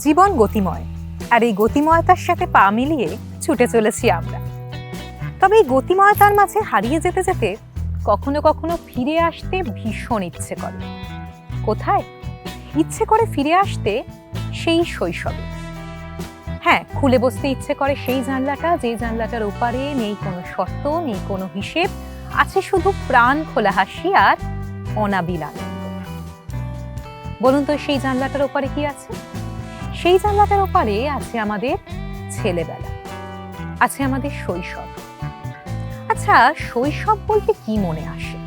জীবন গতিময়, আর এই গতিময়তার সাথে পা মিলিয়ে ছুটে চলেছি আমরা। তবে এই গতিময়তার মাঝে হারিয়ে যেতে যেতে কখনো কখনো ফিরে আসতে ভীষণ ইচ্ছে করে। কোথায়? ইচ্ছে করে ফিরে আসতে সেই শৈশবে। হ্যাঁ, খুলে বসতে ইচ্ছে করে সেই জানলাটা, যে জানলাটার ওপারে নেই কোনো শর্ত, নেই কোনো হিসেব, আছে শুধু প্রাণ খোলা হাসি আর অনাবিল আনন্দ। বলুন তো সেই জানলাটার ওপারে কি আছে? সেই জানলাটার ওপারে আছে আমাদের ছেলেবেলা, আছে আমাদের শৈশব। আচ্ছা, শৈশব বলতে কি মনে আসে?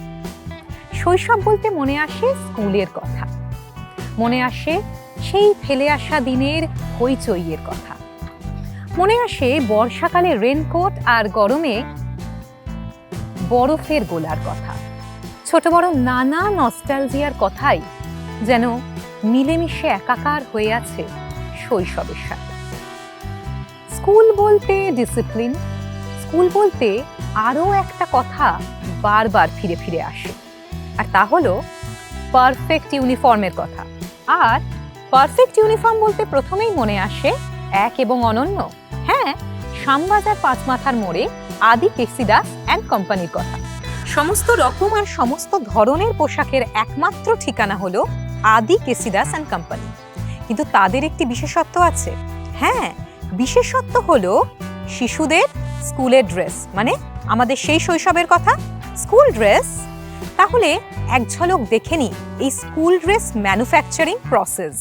শৈশব বলতে মনে আসে স্কুলের কথা, মনে আসে সেই ফেলে আসা দিনের হইচইয়ের কথা, মনে আসে বর্ষাকালে রেনকোট আর গরমে বরফের গোলার কথা। ছোট বড় নানা নস্টালজিয়ার কথাই যেন মিলেমিশে একাকার হয়ে আছে শৈশবের সাথে। স্কুল বলতে ডিসিপ্লিন, স্কুল বলতে আরো একটা কথা বারবার ফিরে ফিরে আসে, আর তা হলো পারফেক্ট ইউনিফর্মের কথা। আর পারফেক্ট ইউনিফর্ম বলতে প্রথমেই মনে আসে এক এবং অনন্য, হ্যাঁ, শ্যামবাজার পাঁচমাথার মোড়ে আদি K.C.Dass অ্যান্ড কোম্পানির কথা। সমস্ত রকম আর সমস্ত ধরনের পোশাকের একমাত্র ঠিকানা হলো আদি K.C.Dass অ্যান্ড কোম্পানি। কিন্তু তাদের একটি বিশেষত্ব আছে। হ্যাঁ, বিশেষত্ব হলো শিশুদের স্কুলের ড্রেস, মানে আমাদের সেই শৈশবের কথা, স্কুল ড্রেস। তাহলে এক ঝলক দেখে নি এই স্কুল ড্রেস ম্যানুফ্যাকচারিং প্রসেস।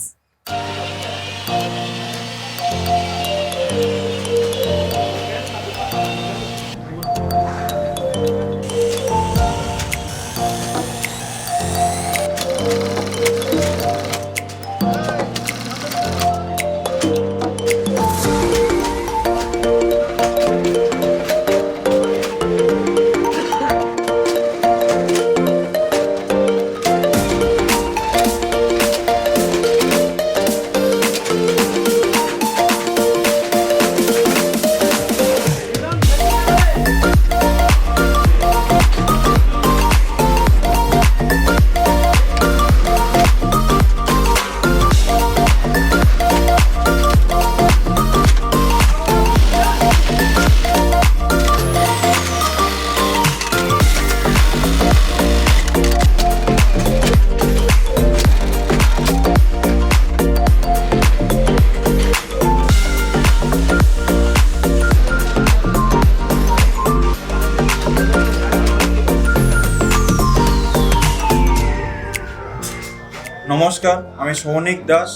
নমস্কার, আমি K.C.Dass,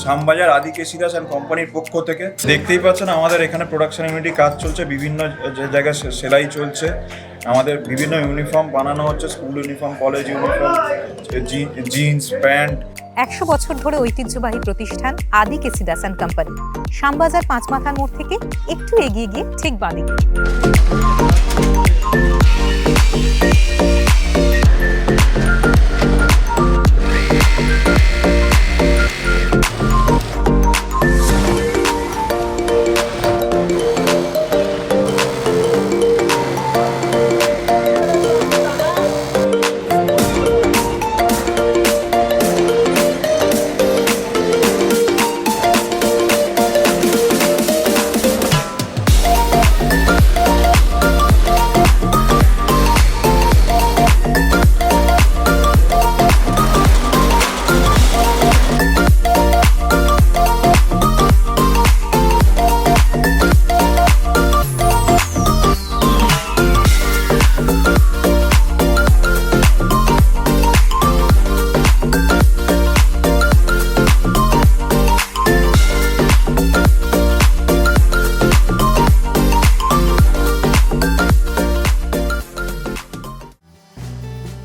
শ্যামবাজার আদি K.C.Dass অ্যান্ড কোম্পানির পক্ষ থেকে। দেখতেই পাচ্ছেন আমাদের এখানে প্রোডাকশন ইউনিটি কাজ চলছে, বিভিন্ন জায়গায় সেলাই চলছে। আমাদের বিভিন্ন ইউনিফর্ম বানানো হচ্ছে, school uniform, college uniform, jeans pant. 100 বছর ধরে ঐতিহ্যবাহী প্রতিষ্ঠান আদি K.C.Dass অ্যান্ড কোম্পানি, শ্যামবাজার পাঁচমাথার মোড় থেকে একটু এগিয়ে গিয়ে ঠিক বাঁদিকে।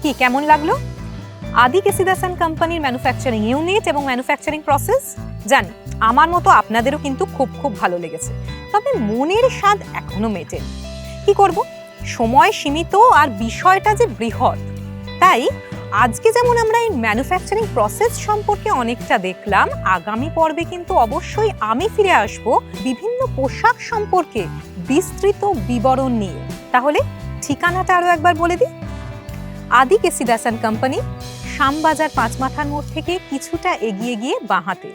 কি কেমন লাগলো আদি K.C.Dass অ্যান্ড কোম্পানির ম্যানুফ্যাকচারিং ইউনিট এবং ম্যানুফ্যাকচারিং প্রসেস? জানি আমার মতো আপনাদেরও কিন্তু খুব খুব ভালো লেগেছে। তবে মনের স্বাদ এখনো মেটেনি। কি করব, সময় সীমিত আর বিষয়টা যে বৃহৎ। তাই আজকে যেমন আমরা এই ম্যানুফ্যাকচারিং প্রসেস সম্পর্কে অনেকটা দেখলাম, আগামী পর্বে কিন্তু অবশ্যই আমি ফিরে আসব বিভিন্ন পোশাক সম্পর্কে বিস্তৃত বিবরণ নিয়ে। তাহলে ঠিকানাটা আরো একবার বলে দিই। আদি K.C.Dass অ্যান্ড কোম্পানি, শ্যামবাজার পাঁচমাথার মোড় থেকে কিছুটা এগিয়ে গিয়ে বাঁ হাতে।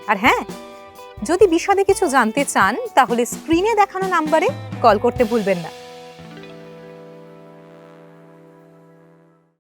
আর হ্যাঁ, যদি বিশদে কিছু জানতে চান তাহলে স্ক্রিনে দেখানো নাম্বারে কল করতে ভুলবেন না।